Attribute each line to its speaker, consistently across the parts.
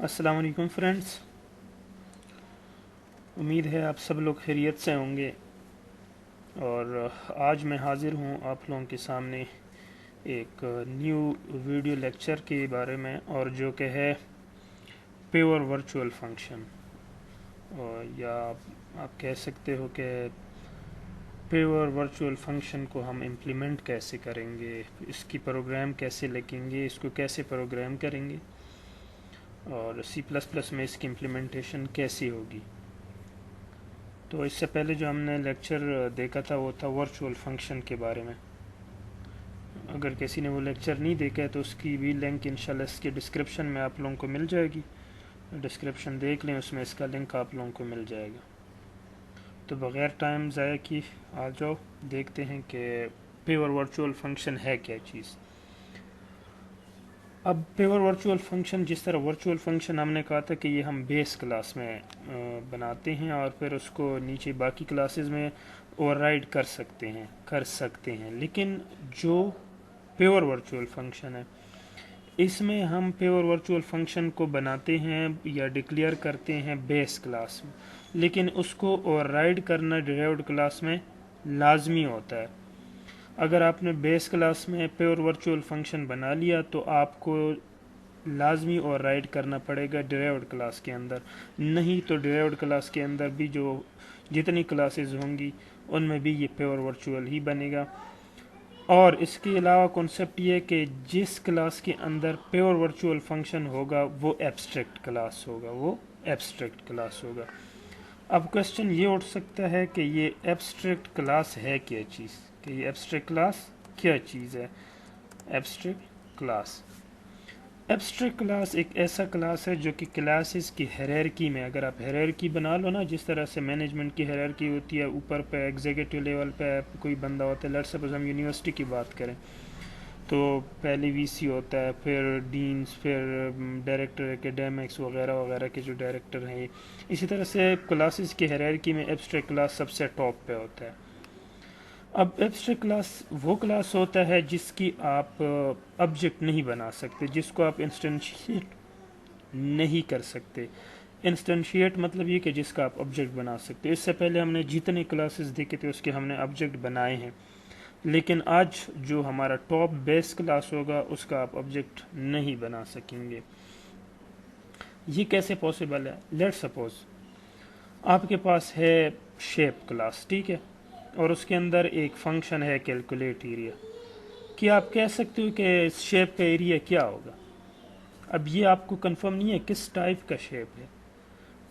Speaker 1: अस्सलाम वालेकुम फ्रेंड्स। उम्मीद है आप सब लोग खैरियत से होंगे। और आज मैं हाज़िर हूँ आप लोगों के सामने एक न्यू वीडियो लेक्चर के बारे में, और जो कि है प्योर वर्चुअल फंक्शन, और या आप कह सकते हो कि प्योर वर्चुअल फंक्शन को हम इम्प्लीमेंट कैसे करेंगे, इसकी प्रोग्राम कैसे लिखेंगे, इसको कैसे प्रोग्राम करेंगे, और सी प्लस प्लस में इसकी इम्प्लीमेंटेशन कैसी होगी। तो इससे पहले जो हमने लेक्चर देखा था वो था वर्चुअल फंक्शन के बारे में। अगर किसी ने वो लेक्चर नहीं देखा है तो उसकी भी लिंक इंशाल्लाह इसके डिस्क्रिप्शन में आप लोगों को मिल जाएगी। डिस्क्रिप्शन देख लें, उसमें इसका लिंक आप लोगों को मिल जाएगा। तो बग़ैर टाइम ज़ाया की आ जाओ देखते हैं कि प्योर वर्चुअल फंक्शन है क्या चीज़। अब प्योर वर्चुअल फंक्शन, जिस तरह वर्चुअल फंक्शन हमने कहा था कि ये हम बेस क्लास में बनाते हैं और फिर उसको नीचे बाकी क्लासेस में ओवरराइड कर सकते हैं, लेकिन जो प्योर वर्चुअल फंक्शन है इसमें हम प्योर वर्चुअल फंक्शन को बनाते हैं या डिक्लेयर करते हैं बेस क्लास में, लेकिन उसको ओवरराइड करना डिराइव्ड क्लास में लाजमी होता है। अगर आपने बेस क्लास में प्योर वर्चुअल फंक्शन बना लिया तो आपको लाजमी ओवरराइड करना पड़ेगा डिराइव्ड क्लास के अंदर, नहीं तो डिराइव्ड क्लास के अंदर भी जो जितनी क्लासेस होंगी उनमें भी ये प्योर वर्चुअल ही बनेगा। और इसके अलावा कॉन्सेप्ट ये कि जिस क्लास के अंदर प्योर वर्चुअल फंक्शन होगा वो एब्स्ट्रैक्ट क्लास होगा। अब क्वेश्चन ये उठ सकता है कि ये एब्स्ट्रैक्ट क्लास है क्या चीज़, कि ये एब्स्ट्रैक्ट क्लास क्या चीज़ है। एब्स्ट्रैक्ट क्लास एब्स्ट्रैक्ट क्लास एक ऐसा क्लास है जो कि क्लासेस की हायरार्की में, अगर आप हायरार्की बना लो ना, जिस तरह से मैनेजमेंट की हायरार्की होती है, ऊपर पे एग्जीक्यूटिव लेवल पे कोई बंदा होता है, लेट्स सपोज हम यूनिवर्सिटी की बात करें तो पहले वीसी होता है, फिर डीन्स, फिर डायरेक्टर एकेडमिक्स वगैरह वगैरह के जो डायरेक्टर हैं। इसी तरह से क्लासेस की हायरार्की में एब्स्ट्रैक्ट क्लास सबसे टॉप पे होता है। अब एब्स्ट्रैक्ट क्लास वो क्लास होता है जिसकी आप ऑब्जेक्ट नहीं बना सकते, जिसको आप इंस्टेंशिएट नहीं कर सकते। इंस्टेंशिएट मतलब ये कि जिसका आप ऑब्जेक्ट बना सकते। इससे पहले हमने जितने क्लासेस देखे थे उसके हमने ऑब्जेक्ट बनाए हैं, लेकिन आज जो हमारा टॉप बेस क्लास होगा उसका आप ऑब्जेक्ट नहीं बना सकेंगे। ये कैसे पॉसिबल है? लेट्स सपोज आपके पास है शेप क्लास, ठीक है, और उसके अंदर एक फंक्शन है कैलकुलेट एरिया। क्या आप कह सकते हो कि इस शेप का एरिया क्या होगा? अब ये आपको कंफर्म नहीं है किस टाइप का शेप है,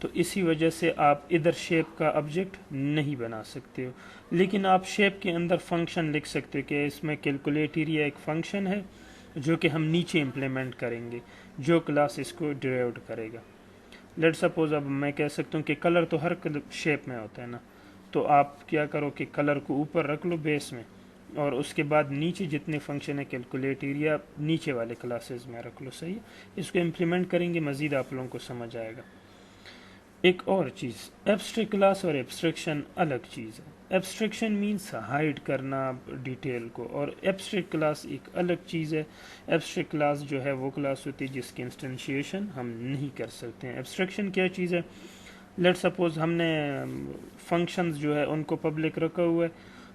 Speaker 1: तो इसी वजह से आप इधर शेप का ऑब्जेक्ट नहीं बना सकते हो। लेकिन आप शेप के अंदर फंक्शन लिख सकते हो कि इसमें कैलकुलेट एरिया एक फंक्शन है जो कि हम नीचे इम्प्लीमेंट करेंगे, जो क्लास इसको डिराइव्ड करेगा। लेट सपोज अब मैं कह सकता हूँ कि कलर तो हर शेप में होता है ना, तो आप क्या करो कि कलर को ऊपर रख लो बेस में, और उसके बाद नीचे जितने फंक्शन है कैलकुलेट एरिया नीचे वाले क्लासेस में रख लो। सही है, इसको इम्प्लीमेंट करेंगे मज़ीद आप लोगों को समझ आएगा। एक और चीज़, एब्स्ट्रैक्ट क्लास और एब्स्ट्रैक्शन अलग चीज़ है। एब्स्ट्रैक्शन मीन्स हाइड करना डिटेल को, और एब्स्ट्रैक्ट क्लास एक अलग चीज़ है। एब्स्ट्रैक्ट क्लास जो है वो क्लास होती है जिसकी इंस्टेंशिएशन हम नहीं कर सकते हैं। एब्स्ट्रैक्शन क्या चीज़ है? लेट सपोज हमने फंक्शंस जो है उनको पब्लिक रखा हुआ है,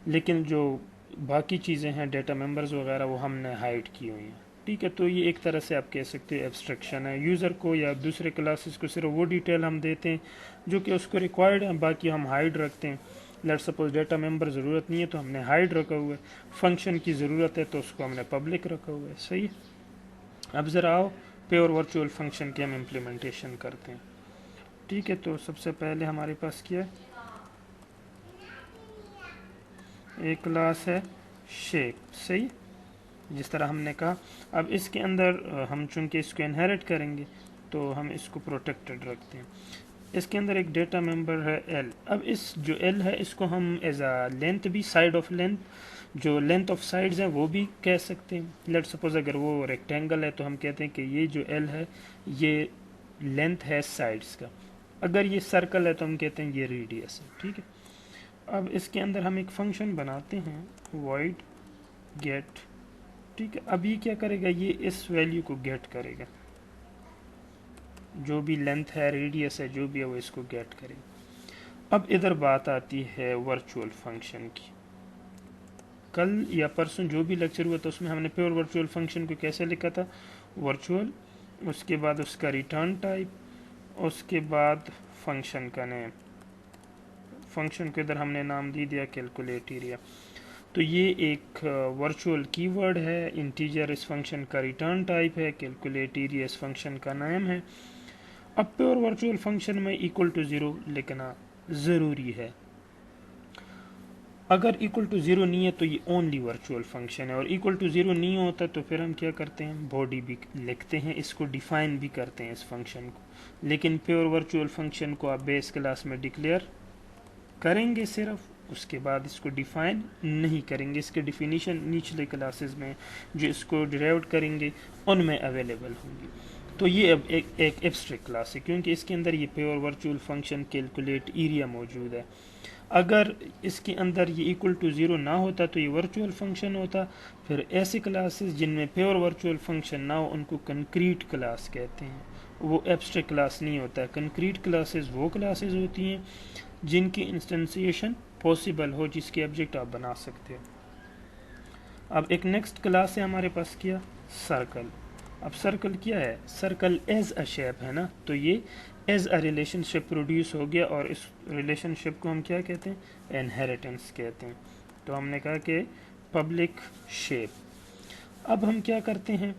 Speaker 1: लेकिन जो बाकी चीज़ें हैं डेटा मेंबर्स वगैरह वो हमने हाइड की हुई हैं, ठीक है। तो ये एक तरह से आप कह सकते हो एब्स्ट्रैक्शन है। यूज़र को या दूसरे क्लासेस को सिर्फ वो डिटेल हम देते हैं जो कि उसको रिक्वायर्ड है, बाकी हम हाइड रखते हैं। लेट सपोज डेटा मेंबर ज़रूरत नहीं है तो हमने हाइड रखा हुआ है, फंक्शन की ज़रूरत है तो उसको हमने पब्लिक रखा हुआ है। सही है। अब ज़रा आओ प्योर वर्चुअल फंक्शन की हम इम्प्लीमेंटेशन करते हैं, ठीक है। तो सबसे पहले हमारे पास क्या है, एक क्लास है शेप, सही, जिस तरह हमने कहा। अब इसके अंदर हम चूंकि इसको इनहेरिट करेंगे तो हम इसको प्रोटेक्टेड रखते हैं। इसके अंदर एक डेटा मेंबर है एल। अब इस जो एल है इसको हम एज अ लेंथ भी, साइड ऑफ लेंथ, जो लेंथ ऑफ साइड्स हैं वो भी कह सकते हैं। लेट सपोज अगर वो रेक्टेंगल है तो हम कहते हैं कि ये जो एल है ये लेंथ है साइड्स का। अगर ये सर्कल है तो हम कहते हैं ये रेडियस है, ठीक है। अब इसके अंदर हम एक फंक्शन बनाते हैं void get, ठीक है। अब ये क्या करेगा, ये इस वैल्यू को गेट करेगा, जो भी लेंथ है, रेडियस है, जो भी है वो इसको गेट करेगी। अब इधर बात आती है वर्चुअल फंक्शन की। कल या परसों जो भी लेक्चर हुआ था उसमें हमने प्योर वर्चुअल फंक्शन को कैसे लिखा था, वर्चुअल, उसके बाद उसका रिटर्न टाइप, उसके बाद फंक्शन का नेम, फंक्शन को इधर हमने नाम दे दिया कैलकुलेट एरिया। तो ये एक वर्चुअल कीवर्ड है, इंटीजर इस फंक्शन का रिटर्न टाइप है, कैलकुलेट एरिया इस फंक्शन का नाम है। अब प्योर वर्चुअल फंक्शन में इक्वल टू 0 लिखना ज़रूरी है। अगर इक्वल टू 0 नहीं है तो ये ओनली वर्चुअल फंक्शन है, और इक्वल टू 0 नहीं होता तो फिर हम क्या करते हैं, बॉडी भी लिखते हैं, इसको डिफाइन भी करते हैं इस फंक्शन को। लेकिन प्योर वर्चुअल फंक्शन को आप बेस क्लास में डिक्लेयर करेंगे सिर्फ, उसके बाद इसको डिफाइन नहीं करेंगे। इसके डिफिनीशन निचले क्लासेस में जो इसको डिराइव करेंगे उनमें अवेलेबल होंगी। तो ये अब एक एब्स्ट्रैक्ट क्लास है, क्योंकि इसके अंदर ये pure virtual function calculate area मौजूद है। अगर इसके अंदर ये इक्वल टू 0 ना होता तो ये वर्चुअल फंक्शन होता। फिर ऐसी क्लासेस जिनमें प्योर वर्चुअल फंक्शन ना हो उनको कंक्रीट क्लास कहते हैं, वो एब्स्ट्रैक्ट क्लास नहीं होता है। कंक्रीट क्लासेस वो क्लासेस होती हैं जिनकी इंस्टेंसिएशन पॉसिबल हो, जिसके ऑब्जेक्ट आप बना सकते हो। अब एक नेक्स्ट क्लास है हमारे पास, क्या, सर्कल। अब सर्कल क्या है, सर्कल एज अ शेप है ना, तो ये एज अ रिलेशनशिप प्रोड्यूस हो गया, और इस रिलेशनशिप को हम क्या कहते हैं, इनहेरिटेंस कहते हैं। तो हमने कहा कि पब्लिक शेप। अब हम क्या करते हैं,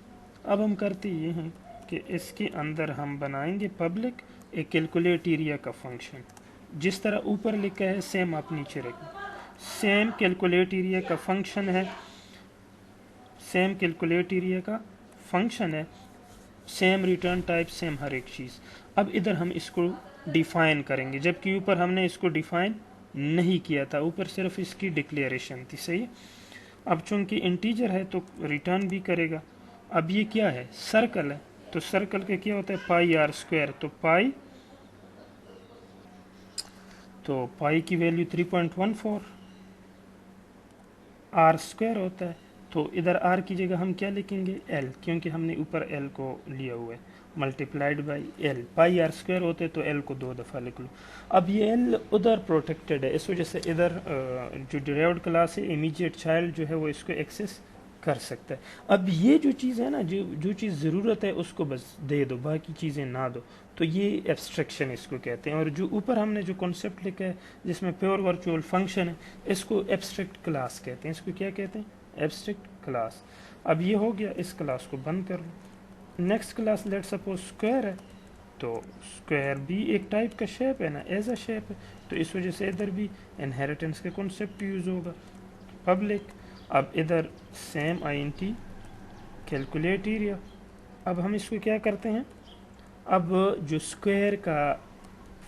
Speaker 1: अब हम करते ये हैं कि इसके अंदर हम बनाएंगे पब्लिक एक कैलकुलेट एरिया का फंक्शन। जिस तरह ऊपर लिखा है सेम आप नीचे रखें, सेम कैलकुलेट एरिया का फंक्शन है, सेम कैलकुलेट एरिया का फंक्शन है, सेम रिटर्न टाइप, सेम हर एक चीज़। अब इधर हम इसको डिफाइन करेंगे, जबकि ऊपर हमने इसको डिफाइन नहीं किया था, ऊपर सिर्फ इसकी डिक्लेरेशन थी, सही है। अब चूंकि इंटीजर है तो रिटर्न भी करेगा। अब ये क्या है, सर्कल है, तो सर्कल का क्या होता है, पाई आर स्क्वायर, तो पाई की वैल्यू 3.14 आर स्क्वायर होता है। तो इधर आर की जगह हम क्या लिखेंगे, एल, क्योंकि हमने ऊपर एल को लिया हुआ है, multiplied by L. Pi r square होते तो एल को 2 दफ़ा लिख लो। अब ये एल उधर प्रोटेक्टेड है, इस वजह से इधर जो डिराइव्ड क्लास है, इमीडिएट चाइल्ड जो है वो इसको एक्सेस कर सकता है। अब ये जो चीज़ है ना, जो चीज़ ज़रूरत है उसको बस दे दो, बाकी चीज़ें ना दो, तो ये एब्स्ट्रैक्शन इसको कहते हैं। और जो ऊपर हमने जो कॉन्सेप्ट लिखा है जिसमें प्योर वर्चुअल फंक्शन है, इसको एब्स्ट्रैक्ट क्लास कहते हैं। इसको क्या कहते हैं, एब्स्ट्रैक्ट क्लास। अब ये हो गया, इस क्लास को बंद कर लो। Next class let suppose square है, तो स्क्वायर भी एक टाइप का शेप है ना, एज अ शेप है, तो इस वजह से इधर भी इनहेरिटेंस का कॉन्सेप्ट यूज़ होगा, पब्लिक। अब इधर सेम INT कैलकुलेट एरिया। अब हम इसको क्या करते हैं, अब जो स्क्वायर का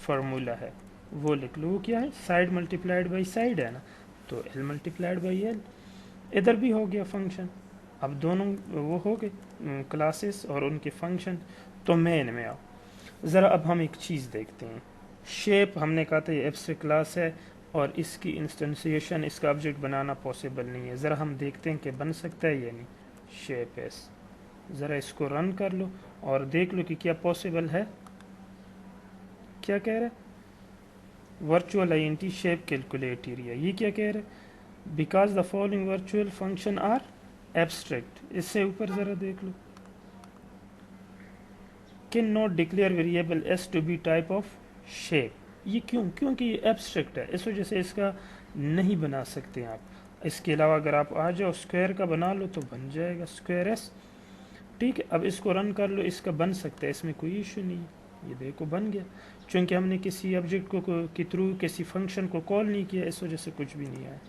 Speaker 1: फार्मूला है वो लिख लो, वो क्या है, साइड मल्टीप्लाइड बाई साइड है ना, तो L मल्टीप्लाइड बाई L। इधर भी हो गया फंक्शन। अब दोनों वो हो गए क्लासेस और उनके फंक्शन। तो मेन में आओ ज़रा, अब हम एक चीज़ देखते हैं। शेप हमने कहा था ये एब्स्ट्रैक्ट क्लास है, और इसकी इंस्टेंसिएशन, इसका ऑब्जेक्ट बनाना पॉसिबल नहीं है। ज़रा हम देखते हैं कि बन सकता है या नहीं। शेप एस, ज़रा इसको रन कर लो और देख लो कि क्या पॉसिबल है। क्या कह रहे, virtual INT shape calculate area, ये क्या कह रहे, because the following virtual function are abstract. इससे ऊपर ज़रा देख लो, can not declare variables to be type of shape. ये क्यों, क्योंकि ये एब्स्ट्रैक्ट है, इस वजह से इसका नहीं बना सकते आप। इसके अलावा अगर आप आ जाओ स्क्वायर का बना लो तो बन जाएगा स्क्वायर एस, ठीक है। अब इसको रन कर लो, इसका बन सकता है, इसमें कोई इशू नहीं है। ये देखो बन गया, चूँकि हमने किसी ऑब्जेक्ट को के थ्रू किसी फंक्शन को कॉल नहीं किया, इस वजह से कुछ भी नहीं आया।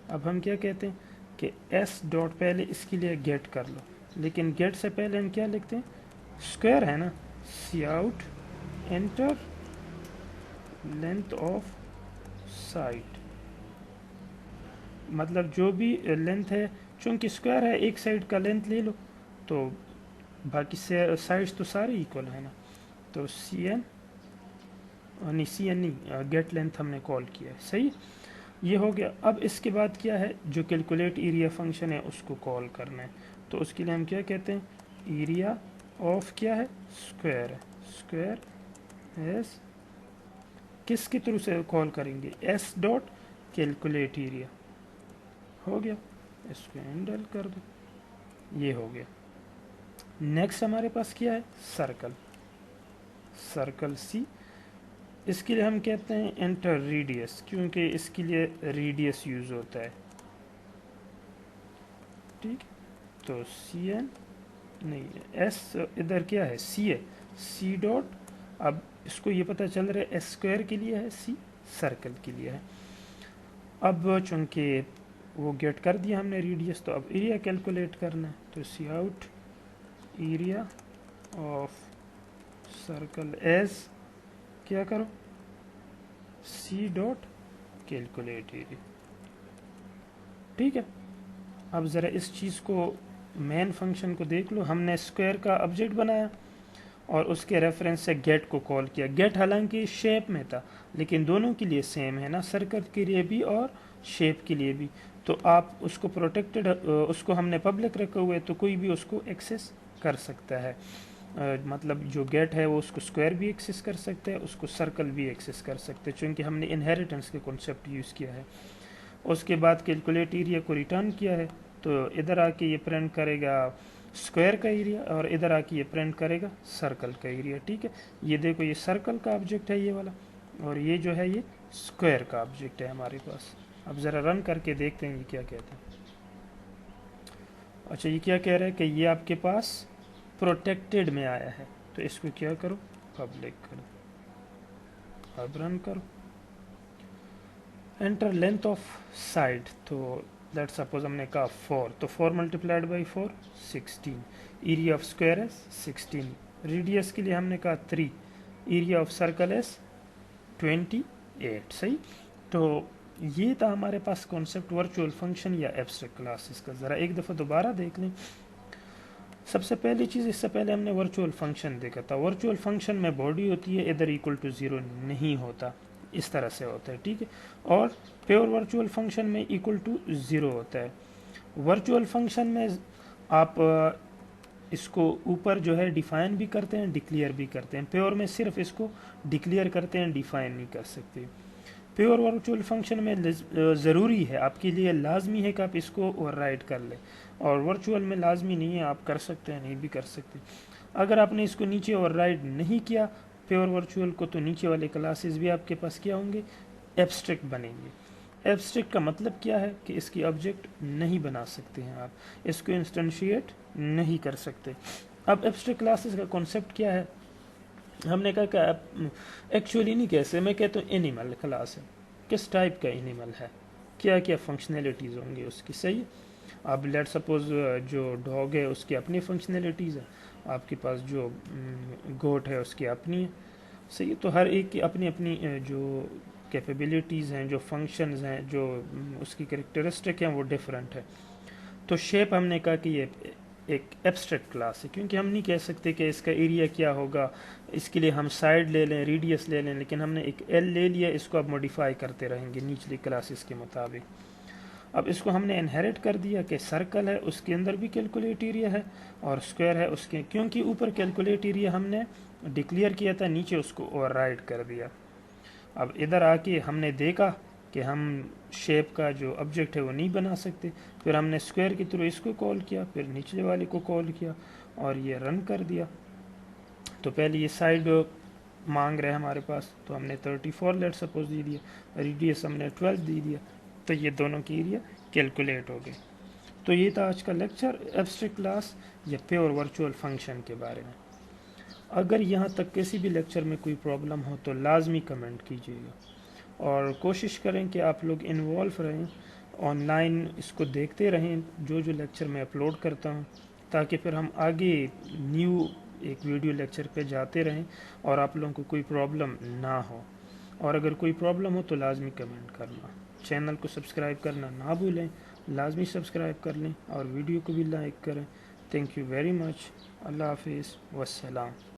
Speaker 1: अब हम क्या कहते हैं कि एस डॉट, पहले इसके लिए गेट कर लो, लेकिन गेट से पहले हम क्या लिखते हैं, स्क्वायर है ना, cout enter length of side, मतलब जो भी लेंथ है, चूँकि स्क्वायर है एक साइड का लेंथ ले लो, तो बाकी साइड्स तो सारे इक्वल है ना, तो CN नहीं, CN नहीं, गेट लेंथ हमने कॉल किया है, सही। ये हो गया। अब इसके बाद क्या है, जो कैलकुलेट एरिया फंक्शन है उसको कॉल करना है, तो उसके लिए हम क्या कहते हैं, एरिया ऑफ क्या है, स्क्वायर है, स्क्वायर एस किसके थ्रू से कॉल करेंगे, एस डॉट कैलकुलेट एरिया, हो गया, इसको हैंडल कर दो, ये हो गया। नेक्स्ट हमारे पास क्या है, सर्कल, सर्कल सी, इसके लिए हम कहते हैं एंटर रेडियस, क्योंकि इसके लिए रेडियस यूज होता है, ठीक। तो सी एन नहीं, एस इधर क्या है, सी है, सी डॉट, अब इसको ये पता चल रहा है एस स्क्वायर के लिए है, सी सर्कल के लिए है। अब चूंकि वो गेट कर दिया हमने रेडियस, तो अब एरिया कैलकुलेट करना है, तो cout area of circle as क्या करो, सी डॉट कैलकुलेट एरिया, ठीक है। अब ज़रा इस चीज़ को, मेन फंक्शन को देख लो, हमने स्क्वायर का ऑब्जेक्ट बनाया और उसके रेफरेंस से गेट को कॉल किया। गेट हालांकि शेप में था, लेकिन दोनों के लिए सेम है ना, सर्कल के लिए भी और शेप के लिए भी। तो आप उसको प्रोटेक्टेड, उसको हमने पब्लिक रखा हुआ है, तो कोई भी उसको एक्सेस कर सकता है। मतलब जो गेट है वो उसको स्क्वायर भी एक्सेस कर सकते हैं, उसको सर्कल भी एक्सेस कर सकते हैं, चूँकि हमने इनहेरिटेंस के कॉन्सेप्ट यूज़ किया है। उसके बाद कैलकुलेट एरिया को रिटर्न किया है, तो इधर आके ये प्रिंट करेगा स्क्वायर का एरिया और इधर आके ये प्रिंट करेगा सर्कल का एरिया, ठीक है। ये देखो, ये सर्कल का ऑब्जेक्ट है ये वाला, और ये जो है ये स्क्वायर का ऑब्जेक्ट है हमारे पास। अब ज़रा रन करके देखते हैं ये क्या कहता है। अच्छा, ये क्या कह रहा है कि ये आपके पास प्रोटेक्टेड में आया है, तो इसको क्या करो, पब्लिक करो। अब रन करो, एंटर लेंथ ऑफ साइड, तो लेट्स सपोज हमने कहा 4, तो 4 multiplied by 4 16, area of square है 16, रेडियस के लिए हमने कहा 3, एरिया ऑफ सर्कल है 28, सही। तो ये था हमारे पास कॉन्सेप्ट वर्चुअल फंक्शन या एब्स्ट्रैक्ट क्लासेस का। ज़रा एक दफ़ा दोबारा देख लें। सबसे पहली चीज़, इससे पहले हमने वर्चुअल फंक्शन देखा था। वर्चुअल फंक्शन में बॉडी होती है, इधर इक्वल टू 0 नहीं होता, इस तरह से होता है, ठीक है। और प्योर वर्चुअल फंक्शन में इक्वल टू 0 होता है। वर्चुअल फंक्शन में आप इसको ऊपर जो है डिफाइन भी करते हैं, डिक्लेयर भी करते हैं। प्योर में सिर्फ इसको डिक्लेयर करते हैं, डिफाइन नहीं कर सकते। प्योर वर्चुअल फंक्शन में ज़रूरी है, आपके लिए लाजमी है कि आप इसको ओवरराइड कर लें, और वर्चुअल में लाजमी नहीं है, आप कर सकते हैं, नहीं भी कर सकते। अगर आपने इसको नीचे ओवरराइड नहीं किया प्योर वर्चुअल को, तो नीचे वाले क्लासेस भी आपके पास क्या होंगे, एब्स्ट्रैक्ट बनेंगे। एब्स्ट्रैक्ट का मतलब क्या है कि इसकी ऑब्जेक्ट नहीं बना सकते हैं आप, इसको इंस्टेंशिएट नहीं कर सकते। अब एब्स्ट्रैक्ट क्लासेस का कॉन्सेप्ट क्या है, हमने कहा कि एक्चुअली नहीं, कैसे, मैं कहता हूँ एनिमल क्लास है, किस टाइप का एनिमल है, क्या क्या फंक्शनैलिटीज़ होंगी उसकी, सही। अब लेट सपोज जो डॉग है उसकी अपनी फंक्शनैलिटीज़ है, आपके पास जो गोट है उसकी अपनी है, सही। तो हर एक की अपनी अपनी जो कैपेबिलिटीज़ हैं, जो फंक्शंस हैं, जो उसकी कैरेक्टरिस्टिक हैं, वो डिफरेंट है। तो शेप हमने कहा कि ये एक एब्स्ट्रैक्ट क्लास है, क्योंकि हम नहीं कह सकते कि इसका एरिया क्या होगा, इसके लिए हम साइड ले लें, रेडियस ले लें, लेकिन हमने एक एल ले लिया, इसको अब मॉडिफाई करते रहेंगे निचली क्लासेस के मुताबिक। अब इसको हमने इनहेरिट कर दिया कि सर्कल है उसके अंदर भी कैलकुलेट एरिया है, और स्क्वायर है उसके, क्योंकि ऊपर कैलकुलेट एरिया हमने डिक्लेयर किया था, नीचे उसको ओवरराइड कर दिया। अब इधर आके हमने देखा कि हम शेप का जो ऑब्जेक्ट है वो नहीं बना सकते, फिर हमने स्क्वायर के थ्रू इसको कॉल किया, फिर निचले वाले को कॉल किया और ये रन कर दिया। तो पहले ये साइड मांग रहे हैं हमारे पास, तो हमने 34 लेट सपोज दे दिया, रेडियस हमने 12 दे दिया, तो ये दोनों की एरिया कैलकुलेट हो गए। तो ये था आज का लेक्चर एब्स्ट्रैक्ट क्लास या प्योर वर्चुअल फंक्शन के बारे में। अगर यहाँ तक किसी भी लेक्चर में कोई प्रॉब्लम हो तो लाजमी कमेंट कीजिएगा, और कोशिश करें कि आप लोग इन्वॉल्व रहें, ऑनलाइन इसको देखते रहें जो जो लेक्चर मैं अपलोड करता हूँ, ताकि फिर हम आगे न्यू एक वीडियो लेक्चर पे जाते रहें और आप लोगों को कोई प्रॉब्लम ना हो। और अगर कोई प्रॉब्लम हो तो लाजमी कमेंट करना। चैनल को सब्सक्राइब करना ना भूलें, लाजमी सब्सक्राइब कर लें और वीडियो को भी लाइक करें। Thank you very much. अल्लाह हाफिज़, वस्सलाम।